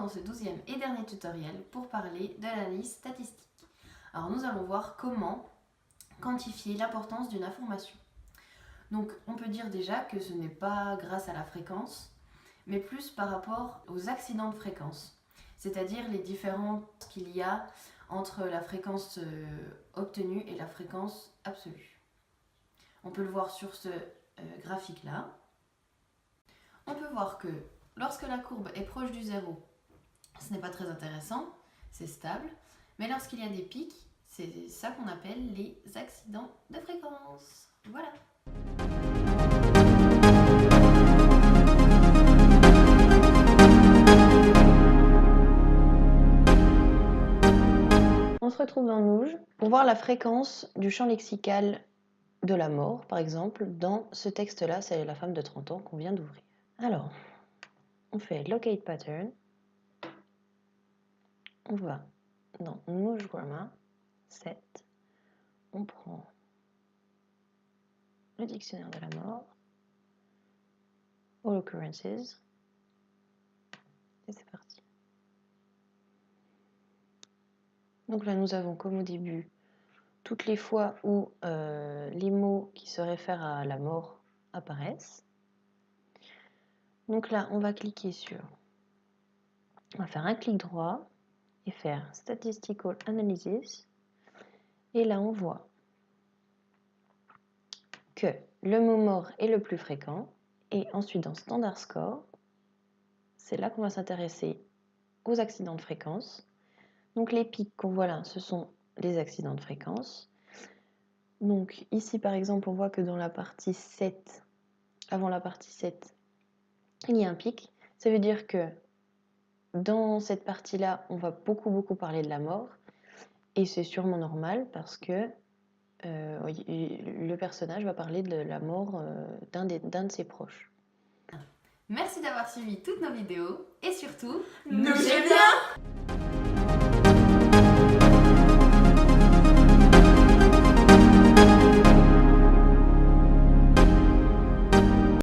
dans ce 12e et dernier tutoriel pour parler de l'analyse statistique. Alors nous allons voir comment quantifier l'importance d'une information. Donc on peut dire déjà que ce n'est pas grâce à la fréquence, mais plus par rapport aux accidents de fréquence, c'est-à-dire les différences qu'il y a entre la fréquence obtenue et la fréquence absolue. On peut le voir sur ce graphique-là. On peut voir que lorsque la courbe est proche du zéro, ce n'est pas très intéressant, c'est stable, mais lorsqu'il y a des pics, c'est ça qu'on appelle les accidents de fréquence. Voilà. On se retrouve dans Nouge pour voir la fréquence du champ lexical de la mort, par exemple. Dans ce texte-là, c'est la femme de 30 ans qu'on vient d'ouvrir. Alors, on fait Locate Pattern. On va dans Nouge Grammar 7. On prend le dictionnaire de la mort, All Occurrences, et c'est parti. Donc là, nous avons comme au début toutes les fois où les mots qui se réfèrent à la mort apparaissent. Donc là, on va cliquer sur, on va faire un clic droit et faire Statistical Analysis. Et là, on voit que le mot mort est le plus fréquent. Et ensuite, dans Standard Score, c'est là qu'on va s'intéresser aux accidents de fréquence. Donc les pics qu'on voit là, ce sont les accidents de fréquence. Donc ici, par exemple, on voit que dans la partie 7, avant la partie 7, il y a un pic. Ça veut dire que dans cette partie-là, on va beaucoup parler de la mort. Et c'est sûrement normal parce que le personnage va parler de la mort d'un de ses proches. Merci d'avoir suivi toutes nos vidéos et surtout, Nougez bien!